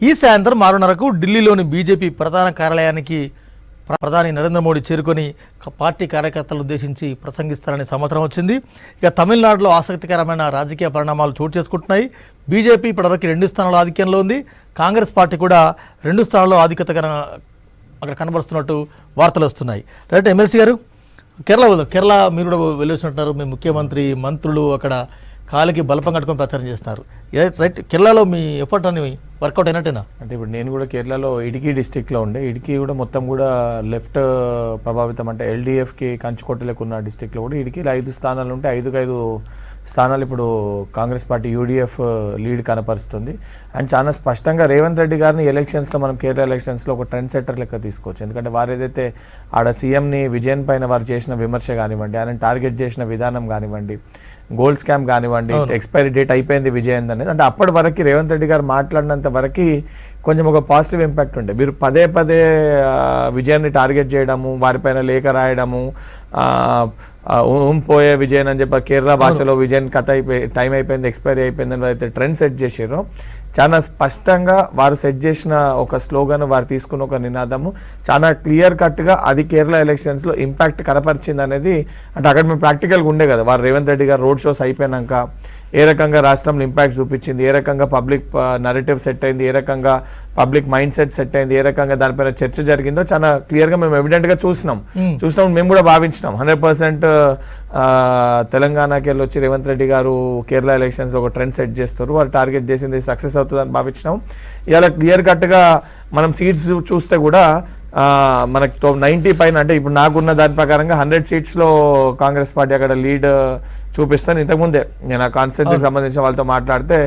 ఈ సాయంత్రం 6:30కు ఢిల్లీలోని బీజేపీ ప్రధాన కార్యాలయానికి ప్రధాని నరేంద్ర మోడీ చేరుకొని పార్టీ కార్యకర్తలను ఉద్దేశించి ప్రసంగిస్తారనే సమాచారం వచ్చింది. ఇక తమిళనాడులో ఆసక్తికరమైన రాజకీయ పరిణామాలు చోటు చేసుకుంటున్నాయి. బీజేపీ ఇప్పటివరకు 2 స్థానాల్లో ఆధిక్యంలో ఉంది. కాంగ్రెస్ పార్టీ కూడా 2 స్థానాల్లో ఆధిక్యతగా అక్కడ కనబరుస్తున్నట్టు వార్తలు వస్తున్నాయి. రైట్, ఎమ్మెల్సీ గారు, కేరళ మీరు కూడా వెళ్ళొచ్చినట్టున్నారు. మీ ముఖ్యమంత్రి, మంత్రులు అక్కడ కాలికి బలపం కట్టుకొని ప్రచారం చేస్తున్నారు. రైట్, కేరళలో మీ ఎఫర్ట్ అని వర్కౌట్ అయినట్టేనా? అంటే ఇప్పుడు నేను కూడా కేరళలో ఇడికి డిస్టిక్లో ఉండే, ఇడికి కూడా మొత్తం కూడా లెఫ్ట్ ప్రభావితం, అంటే ఎల్డీఎఫ్కి కంచుకోటలకు ఉన్న డిస్టిక్లో కూడా ఇడికి 5 స్థానాలు ఉంటే 5 స్థానాలు ఇప్పుడు కాంగ్రెస్ పార్టీ యూడిఎఫ్ లీడ్ కనపరుస్తుంది. అండ్ చాలా స్పష్టంగా రేవంత్ రెడ్డి గారిని ఎలక్షన్స్లో మనం కేరళ ఎలక్షన్స్లో ఒక ట్రెండ్ సెట్టర్ లెక్క తీసుకోవచ్చు. ఎందుకంటే వారు ఏదైతే ఆడ సీఎంని విజయన్ పైన వారు చేసిన విమర్శ కానివ్వండి, ఆయన టార్గెట్ చేసిన విధానం కానివ్వండి, గోల్డ్ స్కామ్ కానివ్వండి, ఎక్స్పైరీ డేట్ అయిపోయింది విజయన్ అనేది, అంటే అప్పటి వరకు రేవంత్ రెడ్డి గారు మాట్లాడినంత వరకు కొంచెం ఒక పాజిటివ్ ఇంపాక్ట్ ఉండే. మీరు పదే విజయాన్ని టార్గెట్ చేయడము, వారిపైన లేఖ రాయడము, పోయే విజయన్ అని చెప్పి కేరళ భాషలో విజయన్ కథ టైం అయిపోయింది, ఎక్స్పైరీ అయిపోయిందని అయితే ట్రెండ్ సెట్ చేసారో, చాలా స్పష్టంగా వారు సెట్ చేసిన ఒక స్లోగన్, వారు తీసుకున్న ఒక నినాదము చాలా క్లియర్ కట్గా అది కేరళ ఎలక్షన్స్లో ఇంపాక్ట్ కనపరిచింది అనేది. అంటే అక్కడ మేము ప్రాక్టికల్గా ఉండే కదా, వారు రేవంత్ రెడ్డి గారు రోడ్ షోస్ అయిపోయినాక ఏ రకంగా రాష్ట్రంలో ఇంపాక్ట్ చూపించింది, ఏ రకంగా పబ్లిక్ నరేటివ్ సెట్ అయింది, ఏ రకంగా పబ్లిక్ మైండ్ సెట్ సెట్ అయింది, ఏ రకంగా దానిపైన చర్చ జరిగిందో చాలా క్లియర్గా మేము ఎవిడెంట్గా చూసినాం. మేము కూడా భావించినాం 100% తెలంగాణకి వెళ్ళి వచ్చి రేవంత్ రెడ్డి గారు కేరళ ఎలక్షన్స్లో ఒక ట్రెండ్ సెట్ చేస్తారు, వారు టార్గెట్ చేసింది సక్సెస్ అవుతుందని భావించినాం. ఇలా క్లియర్ కట్గా మనం సీట్స్ చూస్తే కూడా మనకి 90 పైన, అంటే ఇప్పుడు నాకున్న దాని ప్రకారంగా 100 సీట్స్లో కాంగ్రెస్ పార్టీ అక్కడ లీడ్ చూపిస్తాను. ఇంతకుముందే నేను ఆ కాన్స్టిట్యూన్సీకి సంబంధించిన వాళ్ళతో మాట్లాడితే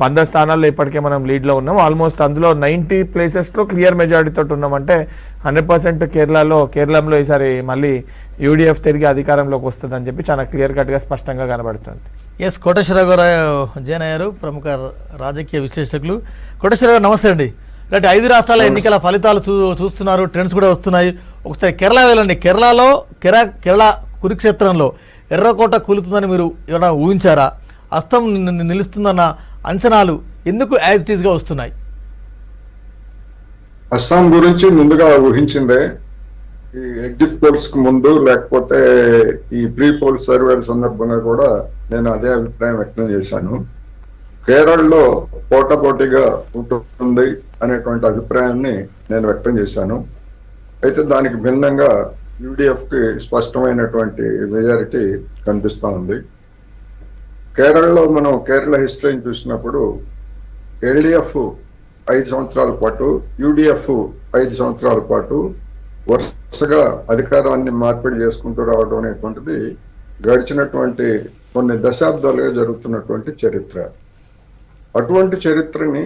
100 స్థానాల్లో ఇప్పటికే మనం లీడ్లో ఉన్నాం. ఆల్మోస్ట్ అందులో 90 ప్లేసెస్లో క్లియర్ మెజారిటీతో ఉన్నామంటే 100% కేరళంలో ఈసారి మళ్ళీ యూడిఎఫ్ తిరిగి అధికారంలోకి వస్తుందని చెప్పి చాలా క్లియర్ కట్గా స్పష్టంగా కనబడుతుంది. ఎస్, కోటేశ్వరరావు గారు జాయిన్ అయ్యారు, ప్రముఖ రాజకీయ విశ్లేషకులు. కోటేశ్వరరావు గారు నమస్తే అండి. అంటే 5 రాష్ట్రాల ఎన్నికల ఫలితాలు చూస్తున్నారు, ట్రెండ్స్ కూడా వస్తున్నాయి. ఒకసారి కేరళ వెళ్ళండి. కేరళ కురుక్షేత్రంలో ఎర్రకోట కూలుతుందని మీరు ఏమైనా ఊహించారా? అస్తం నిలుస్తుందన్న అంచనాలు ఎందుకు యాజ్ ఇట్ ఈస్గా వస్తున్నాయి? అస్సాం గురించి ముందుగా ఊహించిందే ఈ ఎగ్జిట్ పోల్స్ కు ముందు, లేకపోతే ఈ ప్రీ పోల్ సర్వేల సందర్భంగా కూడా నేను అదే అభిప్రాయం వ్యక్తం చేశాను. కేరళలో పోటాపోటీగా ఉంటుంది అనేటువంటి అభిప్రాయాన్ని నేను వ్యక్తం చేశాను. అయితే దానికి భిన్నంగా యూడిఎఫ్ కి స్పష్టమైనటువంటి మెజారిటీ కనిపిస్తూ ఉంది. కేరళలో మనం కేరళ హిస్టరీని చూసినప్పుడు ఎల్డిఎఫ్ 5 సంవత్సరాల పాటు, యూడిఎఫ్ 5 సంవత్సరాల పాటు వరుసగా అధికారాన్ని మార్పిడి చేసుకుంటూ రావడం అనేటువంటిది గడిచినటువంటి కొన్ని దశాబ్దాలుగా జరుగుతున్నటువంటి చరిత్ర. అటువంటి చరిత్రని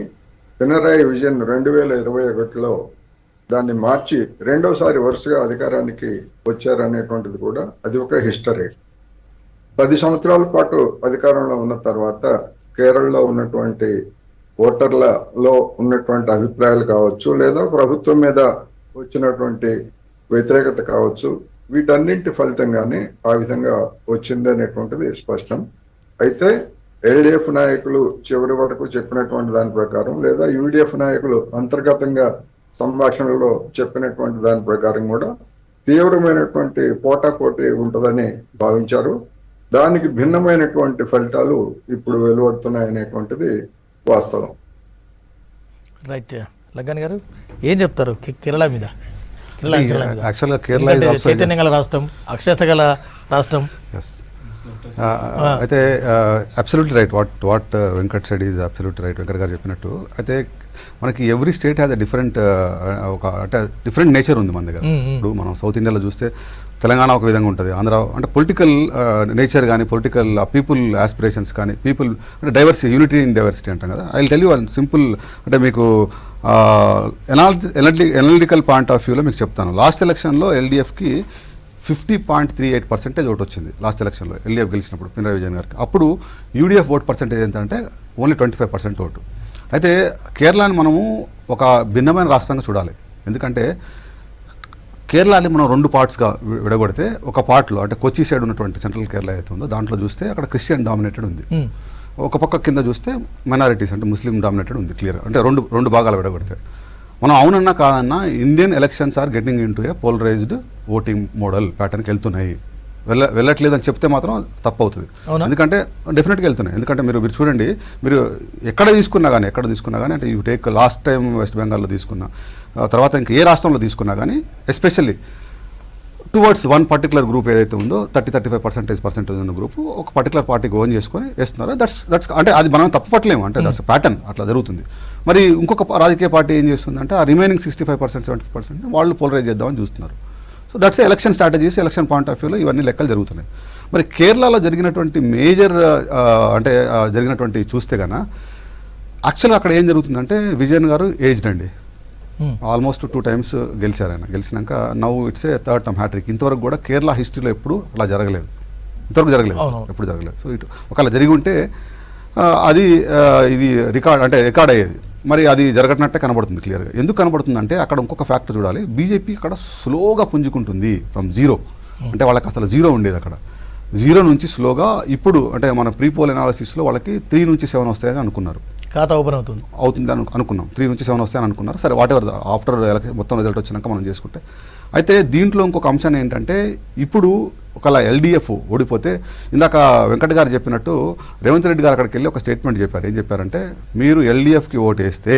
పినరాయి విజయన్ 2021లో దాన్ని మార్చి రెండోసారి వరుసగా అధికారానికి వచ్చారనేటువంటిది కూడా అది ఒక హిస్టరీ. 10 సంవత్సరాల పాటు అధికారంలో ఉన్న తర్వాత కేరళలో ఉన్నటువంటి ఓటర్లలో ఉన్నటువంటి అభిప్రాయాలు కావచ్చు, లేదా ప్రభుత్వం మీద వచ్చినటువంటి వ్యతిరేకత కావచ్చు, వీటన్నింటి ఫలితంగానే ఆ విధంగా వచ్చింది అనేటువంటిది స్పష్టం. అయితే ఎల్డిఎఫ్ నాయకులు చివరి వరకు చెప్పినటువంటి దాని ప్రకారం, లేదా యూడిఎఫ్ నాయకులు అంతర్గతంగా సంభాషణలో చెప్పినటువంటి దాని ప్రకారం కూడా తీవ్రమైనటువంటి పోటాపోటీ ఉంటుందని భావించారు. దానికి భిన్నమైనటువంటి ఫలితాలు ఇప్పుడు వెలువడుతున్నాయనేటువంటిది వాస్తవం. రైట్, లగ్గన్ గారు ఏం చెప్తారు కేరళ మీద? యాక్చువల్గా కేరళ చైతన్యం గల రాష్ట్రం, అక్షరత గల రాష్ట్రం. అయితే absolutely right, what Venkat said is absolutely right. Venkat గారు చెప్పినట్టు అయితే మనకి ఎవ్రీ స్టేట్ హ్యాస్ అంటే డిఫరెంట్ నేచర్ ఉంది మన దగ్గర. ఇప్పుడు మనం సౌత్ ఇండియాలో చూస్తే తెలంగాణ ఒక విధంగా ఉంటుంది, ఆంధ్ర అంటే పొలిటికల్ నేచర్ కానీ, పొలిటికల్ పీపుల్ ఆస్పిరేషన్స్ కానీ, పీపుల్ అంటే డైవర్సిటీ, యూనిటీ ఇన్ డైవర్సిటీ అంటాం కదా. I will tell you one simple, అంటే మీకు ఎనాలిటికల్ పాయింట్ ఆఫ్ వ్యూలో మీకు చెప్తాను. లాస్ట్ ఎలక్షన్లో ఎల్డిఎఫ్కి 50.38% ఓటు వచ్చింది. లాస్ట్ ఎలక్షన్లో ఎల్డిఎఫ్ గెలిచినప్పుడు పినరాయి విజయన్ గారికి. అప్పుడు యూడిఎఫ్ ఓట్ పర్సెంటేజ్ ఎంత అంటే ఓన్లీ 25% ఓటు. అయితే కేరళని మనము ఒక భిన్నమైన రాష్ట్రంగా చూడాలి. ఎందుకంటే కేరళని మనం 2 పార్ట్స్గా విడగొడితే, ఒక పార్ట్లో అంటే కొచ్చి సైడ్ ఉన్నటువంటి సెంట్రల్ కేరళ అయితే ఉందో దాంట్లో చూస్తే అక్కడ క్రిస్టియన్ డామినేటెడ్ ఉంది. ఒక పక్క కింద చూస్తే మైనారిటీస్ అంటే ముస్లిం డామినేటెడ్ ఉంది క్లియర్, అంటే రెండు భాగాలు విడగొడితే. మనం అవునన్నా కాదన్నా Indian elections are getting into a polarised voting model ప్యాటర్న్కి వెళ్తున్నాయి. వెళ్ళట్లేదు అని చెప్తే మాత్రం తప్పు అవుతుంది. ఎందుకంటే డెఫినెట్గా వెళ్తున్నాయి. ఎందుకంటే మీరు చూడండి, మీరు ఎక్కడ తీసుకున్నా కానీ అంటే you take last time west బెంగాల్లో తీసుకున్నా, తర్వాత ఇంకా ఏ రాష్ట్రంలో తీసుకున్నా కానీ especially towards one particular group ఏదైతే ఉందో 35% ఉన్న గ్రూప్ ఒక పర్టికులర్ పార్టీకి ఓన్ చేసుకొని వేస్తున్నారు. దట్స్ అంటే అది మనం తప్పు పట్టలేము, అంటే దట్స్ ప్యాటర్న్ అట్లా జరుగుతుంది. మరి ఇంకొక రాజకీయ పార్టీ ఏం చేస్తుందంటే ఆ రిమైనింగ్ 65%, 70% వాళ్ళు పోలరైజ్ చేద్దామని చూస్తున్నారు. So that's election strategies, election point of వ్యూలో ఇవన్నీ లెక్కలు జరుగుతున్నాయి. మరి కేరళలో జరిగినటువంటి మేజర్ అంటే జరిగినటువంటి చూస్తే కన్నా యాక్చువల్గా అక్కడ ఏం జరుగుతుందంటే విజయన్ గారు ఏజ్డ్ అండి, ఆల్మోస్ట్ 2 times గెలిచారు ఆయన. గెలిచినాక now it's a third time hattrick. ఇంతవరకు కూడా కేరళ హిస్టరీలో ఎప్పుడు అలా జరగలేదు, ఎప్పుడు జరగలేదు. సో ఇటు ఒకవేళ జరిగి ఉంటే అది ఇది రికార్డ్ అయ్యేది. మరి అది జరగనట్టే కనబడుతుంది క్లియర్గా. ఎందుకు కనబడుతుందంటే అక్కడ ఇంకొక ఫ్యాక్టర్ చూడాలి. బీజేపీ అక్కడ స్లోగా పుంజుకుంటుంది ఫ్రమ్ జీరో. అంటే వాళ్ళకి అసలు జీరో ఉండేది, అక్కడ జీరో నుంచి స్లోగా ఇప్పుడు అంటే మన ప్రీపోల్ అనాలిసిస్లో వాళ్ళకి 3 నుంచి 7 వస్తాయని అనుకున్నారు. ఖాతా ఓపెన్ అవుతుంది అనుకున్నాం. 3 నుంచి 7 వస్తాయని అనుకున్నారు. సరే వాట్ ఎవర్ ఆఫ్టర్ మొత్తం రిజల్ట్ వచ్చినాక మనం చేసుకుంటే. అయితే దీంట్లో ఇంకొక అంశం ఏంటంటే ఇప్పుడు ఒకవేళ ఎల్డీఎఫ్ ఓడిపోతే ఇందాక వెంకట్ గారు చెప్పినట్టు రేవంత్ రెడ్డి గారు అక్కడికి వెళ్ళి ఒక స్టేట్మెంట్ చెప్పారు. ఏం చెప్పారంటే మీరు ఎల్డీఎఫ్కి ఓటు వేస్తే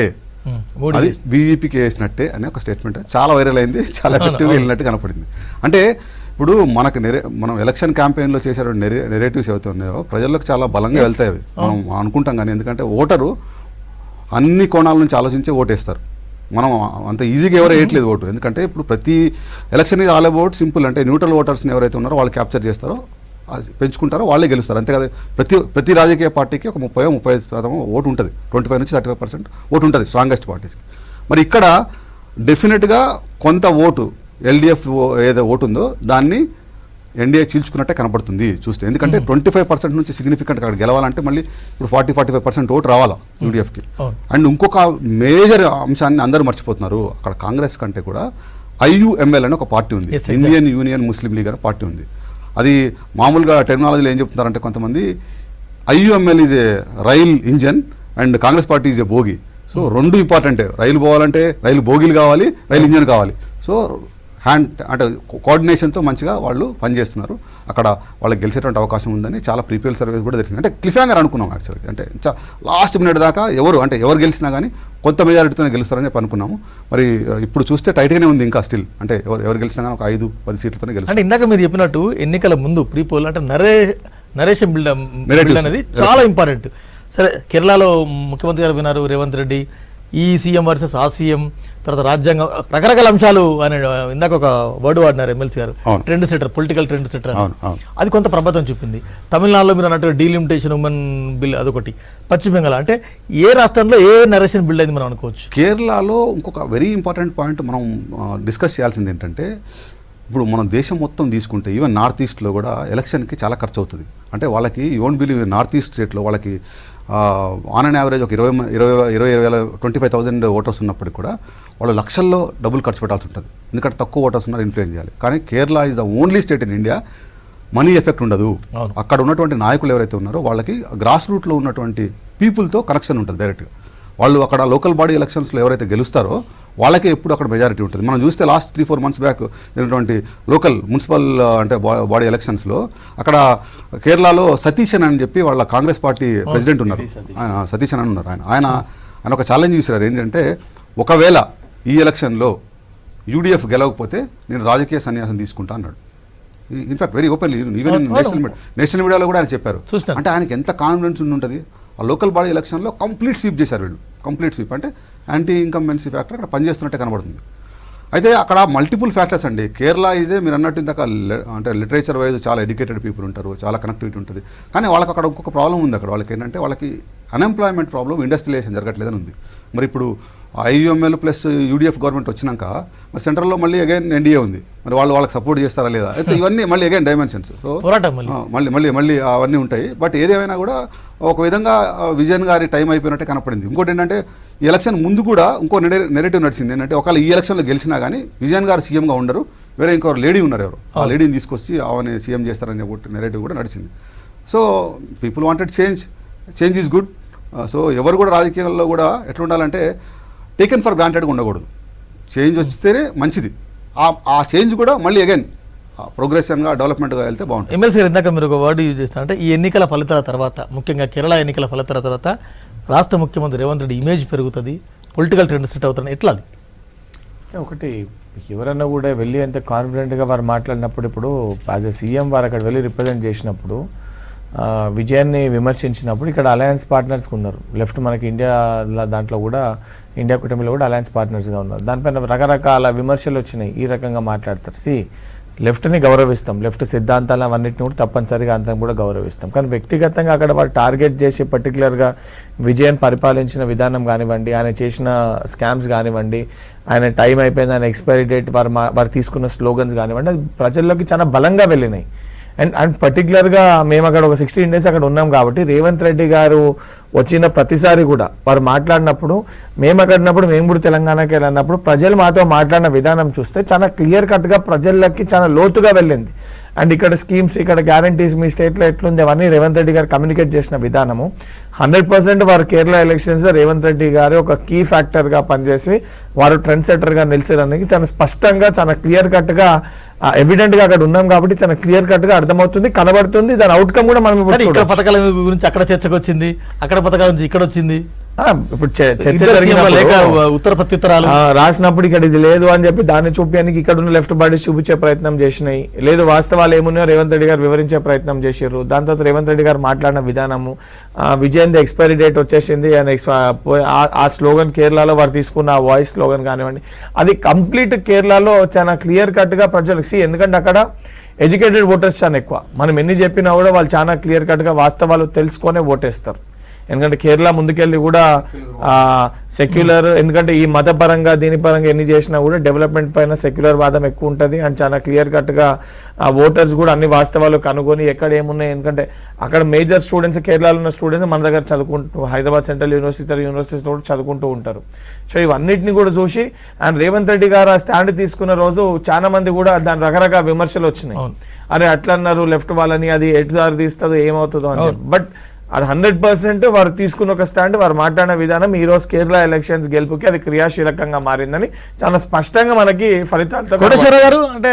అది బీజేపీకి వేసినట్టే అనే ఒక స్టేట్మెంట్ చాలా వైరల్ అయింది, చాలా ఎఫెక్టివ్గా వెళ్ళినట్టు కనపడింది. అంటే ఇప్పుడు మనం ఎలక్షన్ క్యాంపెయిన్లో చేసే నెరేటివ్స్ ఏవైతే ఉన్నాయో ప్రజల్లోకి చాలా బలంగా వెళ్తాయి అవి మనం అనుకుంటాం. కానీ ఎందుకంటే ఓటరు అన్ని కోణాల నుంచి ఆలోచించి ఓటేస్తారు. మనం అంత ఈజీగా ఎవరు వేయట్లేదు ఓటు. ఎందుకంటే ఇప్పుడు ప్రతి ఎలక్షన్ ఇది ఆల్ అబౌట్ సింపుల్, అంటే న్యూట్రల్ ఓటర్స్ని ఎవరైతే ఉన్నారో వాళ్ళు క్యాప్చర్ చేస్తారో పెంచుకుంటారో వాళ్ళే గెలుస్తారు. అంతే కదా, ప్రతి రాజకీయ పార్టీకి ఒక 30-35% ఓటు ఉంటుంది, 25 నుంచి 35% ఓటు ఉంటుంది స్ట్రాంగెస్ట్ పార్టీస్కి. మరి ఇక్కడ డెఫినెట్గా కొంత ఓటు ఎల్డీఎఫ్ ఏదో ఓటు ఉందో దాన్ని ఎన్డీఏ చీల్చుకున్నట్టే కనబడుతుంది చూస్తే. ఎందుకంటే 25% నుంచి సిగ్నిఫికెంట్ అక్కడ గెలవాలంటే మళ్ళీ ఇప్పుడు 40-45% ఓటు రావాలా యూడీఎఫ్కి. అండ్ ఇంకొక మేజర్ అంశాన్ని అందరూ మర్చిపోతున్నారు, అక్కడ కాంగ్రెస్ కంటే కూడా ఐయుఎంఎల్ అని ఒక పార్టీ ఉంది, ఇండియన్ యూనియన్ ముస్లిం లీగ్ అనే పార్టీ ఉంది. అది మామూలుగా టెక్నాలజీలో ఏం చెప్తున్నారంటే కొంతమంది IUML is a rail engine and Congress party is a bogie. So రెండు ఇంపార్టెంటే, రైలు పోవాలంటే రైలు బోగీలు కావాలి, రైలు ఇంజన్ కావాలి. సో అంటే కోఆర్డినేషన్తో మంచిగా వాళ్ళు పనిచేస్తున్నారు. అక్కడ వాళ్ళకి గెలిచేటువంటి అవకాశం ఉందని చాలా ప్రీపేల్ సర్వేస్ కూడా జరిగింది. అంటే క్లిఫ్ హ్యాంగర్ అనుకున్నాం యాక్చువల్గా, అంటే లాస్ట్ మినిట్ దాకా ఎవరు గెలిచినా కానీ కొంత మెజారిటీతోనే గెలుస్తారని చెప్పి అనుకున్నాము. మరి ఇప్పుడు చూస్తే టైట్గానే ఉంది ఇంకా స్టిల్, అంటే ఎవరు గెలిచినా కానీ ఒక 5-10 సీట్లతోనే గెలుస్తారు. అంటే ఇందాక మీరు చెప్పినట్టు ఎన్నికల ముందు ప్రీపోల్ అంటే నరేషన్ బిల్డ్ అనేది చాలా ఇంపార్టెంట్. సరే, కేరళలో ముఖ్యమంత్రి గారు విన్నారు రేవంత్ రెడ్డి, ఈ సీఎం వర్సెస్ ఆ సీఎం, తర్వాత రాజ్యాంగం, రకరకాల అంశాలు అని ఇందాక ఒక వర్డ్ వాడినారు ఎమ్మెల్సీ గారు, trend setter, political trend setter. అది కొంత ప్రభావం చూపింది. తమిళనాడులో మీరు అన్నట్టు డీలిమిటేషన్ ఉమెన్ బిల్ అదొకటి, పశ్చిమ బెంగాల్, అంటే ఏ రాష్ట్రంలో ఏ నరేషన్ బిల్డ్ అయింది మనం అనుకోవచ్చు. కేరళలో ఇంకొక వెరీ ఇంపార్టెంట్ పాయింట్ మనం డిస్కస్ చేయాల్సింది ఏంటంటే ఇప్పుడు మనం దేశం మొత్తం తీసుకుంటే ఈవెన్ నార్త్ ఈస్ట్లో కూడా ఎలక్షన్కి చాలా ఖర్చు అవుతుంది. అంటే వాళ్ళకి ఓన్ బిలీవ్ నార్త్ ఈస్ట్ స్టేట్లో వాళ్ళకి ఆన్ అండ్ యావరేజ్ ఒక 25,000 ఓటర్స్ ఉన్నప్పటికీ కూడా వాళ్ళు లక్షల్లో డబ్బులు ఖర్చు పెట్టాల్సి ఉంటుంది. ఎందుకంటే తక్కువ ఓటర్స్ ఉన్నారు, ఇన్ఫ్లుయెన్స్ చేయాలి. కానీ Kerala is the only state in India money effect ఉండదు. అక్కడ ఉన్నటువంటి నాయకులు ఎవరైతే ఉన్నారో వాళ్ళకి గ్రాస్ రూట్లో ఉన్నటువంటి పీపుల్తో కనెక్షన్ ఉంటుంది డైరెక్ట్గా. వాళ్ళు అక్కడ లోకల్ బాడీ ఎలక్షన్స్లో ఎవరైతే గెలుస్తారో వాళ్ళకే ఎప్పుడు అక్కడ మెజారిటీ ఉంటుంది. మనం చూస్తే లాస్ట్ 3-4 months బ్యాక్ జరిగినటువంటి లోకల్ మున్సిపల్ అంటే బాడీ ఎలక్షన్స్లో అక్కడ కేరళలో సతీశన్ అని చెప్పి వాళ్ళ కాంగ్రెస్ పార్టీ ప్రెసిడెంట్ ఉన్నారు, ఆయన సతీశన్ అని ఉన్నారు. ఆయన ఒక ఛాలెంజ్ చేశారు. ఏంటంటే ఒకవేళ ఈ ఎలక్షన్లో యూడీఎఫ్ గెలవకపోతే నేను రాజకీయ సన్యాసం తీసుకుంటా అన్నాడు. In fact very openly, even national మీడియాలో కూడా ఆయన చెప్పారు. అంటే ఆయనకి ఎంత కాన్ఫిడెన్స్ ఉంటుంది. ఆ లోకల్ బాడీ ఎలక్షన్లో కంప్లీట్ స్వీప్ చేశారు వీళ్ళు. కంప్లీట్ స్వీప్ అంటే యాంటీ ఇన్కంబెన్సీ ఫ్యాక్టర్ అక్కడ పనిచేస్తున్నట్టే కనబడుతుంది. అయితే అక్కడ మల్టిపుల్ ఫ్యాక్టర్స్ అండి. కేరళ ఈజే మీరు అన్నట్టు ఇందాక అంటే లిటరేచర్ వైజ్ చాలా ఎడ్యుకేటెడ్ పీపుల్ ఉంటారు, చాలా కనెక్టివిటీ ఉంటుంది. కానీ వాళ్ళకి అక్కడ ఇంకొక ప్రాబ్లం ఉంది. అక్కడ వాళ్ళకి ఏంటంటే వాళ్ళకి అన్ఎంప్లాయ్మెంట్ ప్రాబ్లం, ఇండస్ట్రియలైజేషన్ జరగట్లేదని ఉంది. మరి ఇప్పుడు ఐయుఎంఎల్ ప్లస్ యూడీఎఫ్ గవర్నమెంట్ వచ్చినాక మరి సెంట్రల్లో మళ్ళీ అగైన్ ఎన్డీఏ ఉంది. మరి వాళ్ళకి సపోర్ట్ చేస్తారా లేదా, ఇవన్నీ మళ్ళీ అగైన్ డైమెన్షన్స్. సో మళ్ళీ అవన్నీ ఉంటాయి. బట్ ఏదేమైనా కూడా ఒక విధంగా విజయన్ గారి టైం అయిపోయినట్టే కనపడింది. ఇంకోటి ఏంటంటే ఈ ఎలక్షన్ ముందు కూడా ఇంకో నెరేటివ్ నడిచింది. ఏంటంటే ఒకవేళ ఈ ఎలక్షన్లో గెలిచినా కానీ విజయన్ గారు సీఎంగా ఉండరు, వేరే ఇంకో లేడీ ఉన్నారు ఎవరు, ఆ లేడీని తీసుకొచ్చి ఆమెని సీఎం చేస్తారనే నెరేటివ్ కూడా నడిచింది. So people wanted change. Change is good. So ఎవరు కూడా రాజకీయాల్లో కూడా ఎట్లా ఉండాలంటే టేకెన్ ఫర్ గ్రాంటెడ్గా ఉండకూడదు. చేంజ్ వస్తేనే మంచిది. ఆ చేంజ్ కూడా మళ్ళీ అగైన్ ప్రోగ్రెసివ్గా డెవలప్మెంట్గా వెళ్తే బాగుంటుంది. ఎమ్మెల్సీ గారు ఇందాక మీరు ఒక వర్డ్ యూజ్ చేస్తారు, అంటే ఈ ఎన్నికల ఫలితాల తర్వాత, ముఖ్యంగా కేరళ ఎన్నికల ఫలితాల తర్వాత రాష్ట్ర ముఖ్యమంత్రి రేవంత్ రెడ్డి ఇమేజ్ పెరుగుతుంది, పొలిటికల్ ట్రెండ్ సెట్ అవుతుంది, ఎట్లా అది? ఒకటి ఎవరన్నా కూడా వెళ్ళి అంత కాన్ఫిడెంట్గా వారు మాట్లాడినప్పుడు, ఇప్పుడు యాజ్ ఎ సీఎం వారు అక్కడ వెళ్ళి రిప్రజెంట్ చేసినప్పుడు, విజయాన్ని విమర్శించినప్పుడు ఇక్కడ అలయన్స్ పార్ట్నర్స్గా ఉన్నారు. లెఫ్ట్ మనకి ఇండియా దాంట్లో కూడా ఇండియా కూటమిలో కూడా అలయన్స్ పార్ట్నర్స్గా ఉన్నారు. దానిపైన రకరకాల విమర్శలు వచ్చినాయి. ఈ రకంగా మాట్లాడతారు. లెఫ్ట్ని గౌరవిస్తాం, లెఫ్ట్ సిద్ధాంతాలు అవన్నింటిని కూడా తప్పనిసరిగా అంతా కూడా గౌరవిస్తాం. కానీ వ్యక్తిగతంగా అక్కడ వారు టార్గెట్ చేసి పర్టికులర్గా విజయన్ పరిపాలించిన విధానం కానివ్వండి, ఆయన చేసిన స్కామ్స్ కానివ్వండి, ఆయన టైం అయిపోయింది, ఆయన ఎక్స్పైరీ డేట్, వారు తీసుకున్న స్లోగన్స్ కానివ్వండి, అది ప్రజల్లోకి చాలా బలంగా వెళ్ళినాయి. అండ్ పర్టికులర్గా మేము అక్కడ ఒక 16 days అక్కడ ఉన్నాం కాబట్టి రేవంత్ రెడ్డి గారు వచ్చిన ప్రతిసారి కూడా వారు మాట్లాడినప్పుడు, మేము అక్కడినప్పుడు మేము కూడా తెలంగాణకి వెళ్ళినప్పుడు ప్రజలు మాతో మాట్లాడిన విధానం చూస్తే చాలా క్లియర్ కట్గా ప్రజలకి చాలా లోతుగా వెళ్ళింది. అండ్ ఇక్కడ స్కీమ్స్, ఇక్కడ గ్యారంటీస్ మీ స్టేట్లో ఎట్లుంది అవన్నీ రేవంత్ రెడ్డి గారు కమ్యూనికేట్ చేసిన విధానము 100% వారు కేరళ ఎలక్షన్స్ రేవంత్ రెడ్డి గారు ఒక కీ ఫ్యాక్టర్గా పనిచేసి వారు ట్రెండ్ సెటర్గా నిలిచేదానికి చాలా స్పష్టంగా, చాలా క్లియర్ కట్గా, ఎవిడెంట్గా అక్కడ ఉన్నాం కాబట్టి చాలా క్లియర్ కట్గా అర్థమవుతుంది, కనబడుతుంది. దాని అవుట్కమ్ కూడా మనం ఇక్కడ పథకాల గురించి అక్కడ చర్చకు వచ్చింది, అక్కడ పథకాల నుంచి ఇక్కడ వచ్చింది. ఇప్పుడు ఉత్తర ప్రత్యుత్తరాలు రాసినప్పుడు ఇక్కడ ఇది లేదు అని చెప్పి దాన్ని చూపించడానికి ఇక్కడ ఉన్న లెఫ్ట్ బాడీస్ చూపించే ప్రయత్నం చేసినాయి. లేదు వాస్తవాలు ఏమున్నాయో రేవంత్ రెడ్డి గారు వివరించే ప్రయత్నం చేశారు. దాని తర్వాత రేవంత్ రెడ్డి గారు మాట్లాడిన విధానము, విజయన్ ఎక్స్పైరీ డేట్ వచ్చేసింది, ఆ స్లోగన్ కేరళలో వారు తీసుకున్న ఆ వాయిస్ స్లోగన్ కానివ్వండి, అది కంప్లీట్ కేరళలో చాలా క్లియర్ కట్గా ప్రజలకు ఎందుకంటే అక్కడ ఎడ్యుకేటెడ్ ఓటర్స్ చాలా ఎక్కువ. మనం ఎన్ని చెప్పినా కూడా వాళ్ళు చాలా క్లియర్ కట్గా వాస్తవాలు తెలుసుకొనే ఓటేస్తారు. ఎందుకంటే కేరళ ముందుకెళ్ళి కూడా సెక్యులర్, ఎందుకంటే ఈ మతపరంగా దీని పరంగా ఎన్ని చేసినా కూడా డెవలప్మెంట్ పైన సెక్యులర్ వాదం ఎక్కువ ఉంటుంది. అండ్ చాలా క్లియర్ కట్గా ఓటర్స్ కూడా అన్ని వాస్తవాలు కనుగొని ఎక్కడ ఏమున్నాయి, ఎందుకంటే అక్కడ మేజర్ స్టూడెంట్స్, కేరళలో ఉన్న స్టూడెంట్స్ మన దగ్గర చదువుకుంటూ హైదరాబాద్ సెంట్రల్ యూనివర్సిటీ, ఇతర యూనివర్సిటీస్లో కూడా చదువుకుంటూ ఉంటారు. సో ఇవన్నిటిని కూడా చూసి అండ్ రేవంత్ రెడ్డి గారు ఆ స్టాండ్ తీసుకున్న రోజు చాలా మంది కూడా దాని రకరకాల విమర్శలు వచ్చినాయి. అరే అట్లా అన్నారు లెఫ్ట్ వాళ్ళని, అది ఎటు దారి తీస్తుందో ఏమవుతుందో అని చెప్పి. బట్ అది 100% వారు తీసుకున్న ఒక స్టాండ్, వారు మాట్లాడిన విధానం ఈ రోజు కేరళ ఎలక్షన్స్ గెలుపుకి అది క్రియాశీలకంగా మారిందని చాలా స్పష్టంగా మనకి ఫలితాలతో. కోటేశ్వర గారు, అంటే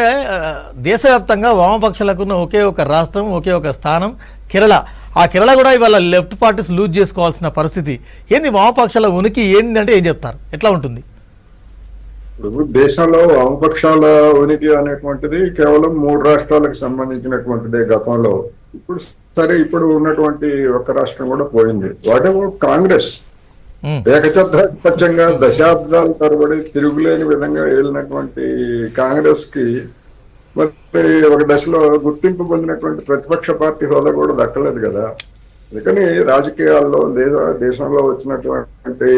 దేశవ్యాప్తంగా వామపక్షాలకు ఒకే ఒక రాష్ట్రం, ఒకే ఒక స్థానం కేరళ. ఆ కేరళ కూడా ఇవాళ లెఫ్ట్ పార్టీస్ లూజ్ చేసుకోవాల్సిన పరిస్థితి ఏంది? వామపక్షాల ఉనికి ఏంటి అంటే ఏం చెప్తారు? ఎట్లా ఉంటుంది? ఇప్పుడు దేశంలో వామపక్షాల ఉనికి అనేటువంటిది కేవలం 3 రాష్ట్రాలకు సంబంధించినటువంటిదే గతంలో. ఇప్పుడు సరే, ఇప్పుడు ఉన్నటువంటి ఒక రాష్ట్రం కూడా పోయింది. వాటేమో కాంగ్రెస్ ఏకఛత్రాధిపత్యంగా దశాబ్దాల తరబడి తిరుగులేని విధంగా వెళ్ళినటువంటి కాంగ్రెస్ కి మరి ఒక దశలో గుర్తింపు పొందినటువంటి ప్రతిపక్ష పార్టీ హోదా కూడా దక్కలేదు కదా. అందుకని రాజకీయాల్లో లేదా దేశంలో వచ్చినటువంటి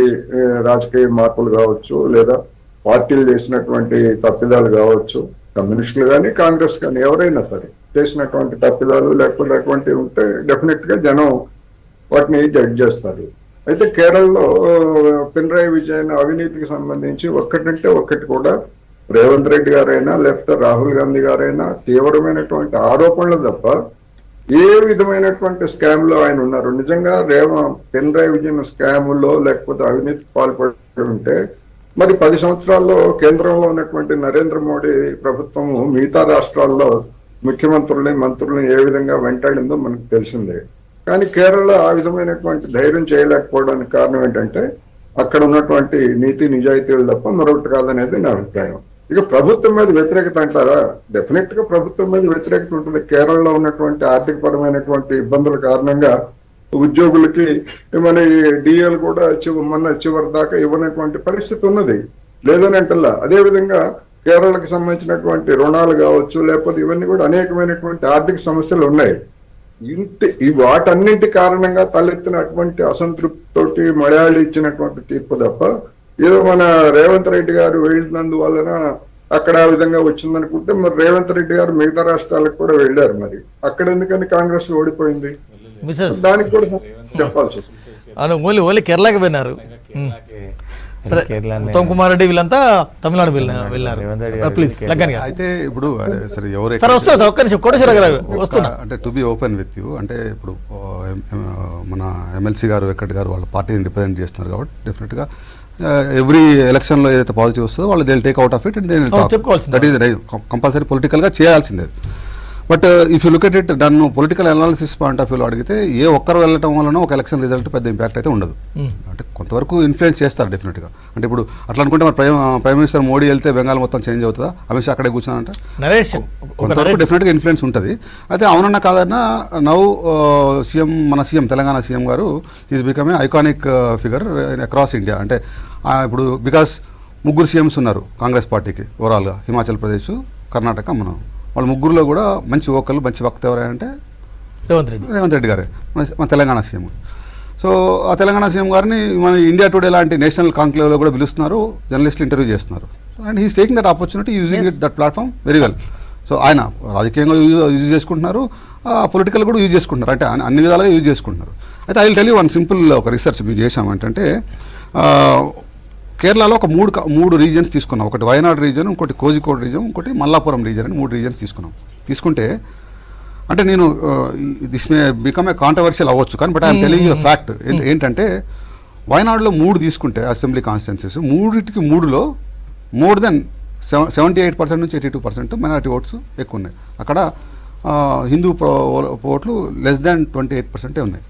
రాజకీయ మార్పులు కావచ్చు, లేదా పార్టీలు చేసినటువంటి తప్పిదాలు కావచ్చు, కమ్యూనిస్టులు కానీ కాంగ్రెస్ కానీ ఎవరైనా సరే చేసినటువంటి తప్పిదాలు లేకపోతే అటువంటి ఉంటే డెఫినెట్ గా జనం వాటిని జడ్జ్ చేస్తారు. అయితే కేరళలో పినరాయి విజయన్ అవినీతికి సంబంధించి ఒక్కటంటే ఒక్కటి కూడా రేవంత్ రెడ్డి గారైనా లేకపోతే రాహుల్ గాంధీ గారైనా తీవ్రమైనటువంటి ఆరోపణలు తప్ప ఏ విధమైనటువంటి స్కామ్ లో ఆయన ఉన్నారు. నిజంగా పినరాయి విజయన్ స్కాములో లేకపోతే అవినీతికి పాల్పడి ఉంటే మరి 10 సంవత్సరాల్లో కేంద్రంలో ఉన్నటువంటి నరేంద్ర మోడీ ప్రభుత్వము మిగతా రాష్ట్రాల్లో ముఖ్యమంత్రుల్ని, మంత్రుల్ని ఏ విధంగా వెంటాడిందో మనకు తెలిసిందే. కానీ కేరళ ఆ విధమైనటువంటి ధైర్యం చేయలేకపోవడానికి కారణం ఏంటంటే అక్కడ ఉన్నటువంటి నీతి నిజాయితీలు తప్ప మరొకటి కాదనేది నా అభిప్రాయం. ఇక ప్రభుత్వం మీద వ్యతిరేకత అంటారా? డెఫినెట్ గా ప్రభుత్వం మీద వ్యతిరేకత ఉంటుంది. కేరళలో ఉన్నటువంటి ఆర్థిక పరమైనటువంటి ఇబ్బందుల కారణంగా ఉద్యోగులకి మన డిఎల్ కూడా మొన్న చివరి దాకా ఇవ్వనటువంటి పరిస్థితి ఉన్నది, లేదని అంటల్లా. అదేవిధంగా కేరళకు సంబంధించినటువంటి రుణాలు కావచ్చు, లేకపోతే ఇవన్నీ కూడా అనేకమైనటువంటి ఆర్థిక సమస్యలు ఉన్నాయి. వాటన్నింటి కారణంగా తలెత్తినటువంటి అసంతృప్తితోటి మలయాళీ ఇచ్చినటువంటి తీర్పు తప్ప ఏదో మన రేవంత్ రెడ్డి గారు వెళ్ళినందువలన అక్కడ ఆ విధంగా వచ్చిందనుకుంటే మరి రేవంత్ రెడ్డి గారు మిగతా రాష్ట్రాలకు కూడా వెళ్ళారు. మరి అక్కడ ఎందుకని కాంగ్రెస్ ఓడిపోయింది దానికి కూడా చెప్పాల్సి ఓన్లీ కేరళకి పోయినారు. సరే ఉత్తమ్ కుమార్ రెడ్డి వీళ్ళంతా తమిళనాడు వెళ్ళారు రేవంత్ రెడ్డి గారు ప్లీజ్ లగ్గన్ గారు అయితే ఇప్పుడు సరే ఎవరు సార్ వస్తున్నా ఒక్క నిమిషం కోటేశ్వర గారు వస్తున్నా అంటే to be open with you అంటే ఇప్పుడు మన ఎమ్మెల్సీ గారు వెంకట్ గారు వాళ్ళ పార్టీని రిప్రజెంట్ చేస్తున్నారు కాబట్టి డెఫినెట్గా ఎవ్రీ ఎలక్షన్లో ఏదైతే పాజిటివ్ వస్తుందో వాళ్ళు they take out of it and చెప్పుకోవాల్సిందే. దట్ ఈస్ కంపల్సరీ పొలిటికల్గా చేయాల్సిందే. But if you look at it నన్ను పొలిటికల్ అనాలిసిస్ పాయింట్ ఆఫ్ వ్యూలో అడిగితే ఏ ఒక్కరు వెళ్ళటం వలన ఒక ఎలక్షన్ రిజల్ట్ పెద్ద ఇంపాక్ట్ అయితే ఉండదు. అంటే కొంతవరకు ఇన్ఫ్లుయెన్స్ చేస్తారు డెఫినెట్గా. అంటే ఇప్పుడు అట్లా అనుకుంటే మరి ప్రైమ్ మినిస్టర్ మోడీ వెళ్తే బెంగాల్ మొత్తం చేంజ్ అవుతుందా, అమిత్ షా అక్కడే కూర్చున్నారంటే నరేష్ కొంతవరకు డెఫినెట్గా ఇన్ఫ్లుయెన్స్ ఉంటుంది. అయితే అవునన్నా కాదన్నా నౌ మన సీఎం తెలంగాణ సీఎం గారు is become a iconic figure across India. అంటే ఇప్పుడు బికాస్ ముగ్గురు సీఎంస్ ఉన్నారు కాంగ్రెస్ పార్టీకి ఓవరాల్గా, హిమాచల్ ప్రదేశ్, కర్ణాటక, మనం వాళ్ళ ముగ్గురులో కూడా మంచి ఓకలు మంచి వక్త ఎవరంటే రేవంత్ రెడ్డి గారే మన తెలంగాణ సీఎం. సో ఆ తెలంగాణ సీఎం గారిని మన ఇండియా టుడే లాంటి నేషనల్ కాంక్లేవ్లో కూడా పిలుస్తున్నారు, జర్నలిస్టులు ఇంటర్వ్యూ చేస్తున్నారు. And he's taking that opportunity, using it that platform very well. So ఆయన రాజకీయంగా యూజ్ చేసుకుంటున్నారు, పొలిటికల్ కూడా యూజ్ చేసుకుంటున్నారు, అంటే అన్ని విధాలుగా యూజ్ చేసుకుంటున్నారు. అయితే I will tell you one simple ఒక రీసెర్చ్ మేము చేసాము. ఏంటంటే కేరళలో ఒక మూడు రీజన్స్ తీసుకున్నాం. ఒకటి వయనాడ్ రీజన్, ఇంకోటి కోజికోడ్ రీజన్, ఇంకోటి మల్లాపురం రీజన్ అని 3 రీజన్స్ తీసుకున్నాం. తీసుకుంటే అంటే నేను this may become a controversial అవ్వచ్చు కానీ but I'm telling you the fact. ఏంటంటే వయనాడులో 3 తీసుకుంటే అసెంబ్లీ కాన్స్టిట్యున్సీస్, 3లో మోర్ దెన్ 78% నుంచి 82% మైనారిటీ ఓట్స్ ఎక్కువ ఉన్నాయి. అక్కడ హిందూ ఓట్లు లెస్ దాన్ 28% ఉన్నాయి.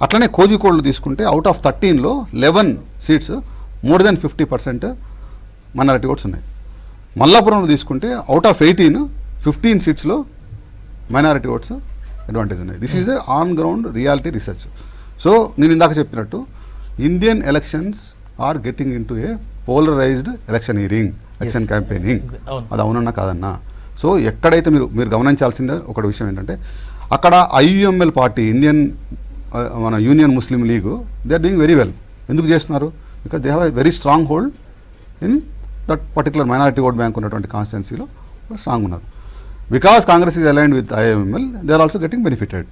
అట్లనే కోజికోడ్లు తీసుకుంటే అవుట్ ఆఫ్ 13లో 11 seats more than 50% minority votes ఉన్నాయి. మల్లాపురంలో తీసుకుంటే అవుట్ ఆఫ్ 18 15 సీట్స్లో మైనారిటీ ఓట్స్ అడ్వాంటేజ్ ఉన్నాయి. This is the on ground reality research. So నేను ఇందాక చెప్పినట్టు Indian elections are getting into a polarised electioneering, election campaigning. అది అవునన్నా కాదన్నా. సో ఎక్కడైతే మీరు గమనించాల్సిందే ఒక విషయం ఏంటంటే అక్కడ ఐయుఎంఎల్ పార్టీ, మన Union Muslim League, they are doing very well. ఎందుకు చేస్తున్నారు? Because they have a very strong hold in that particular minority vote bank ఉన్నటువంటి కాన్స్టిట్యున్సీలో స్ట్రాంగ్ ఉన్నారు. Because Congress is aligned with IML, they are also getting benefited.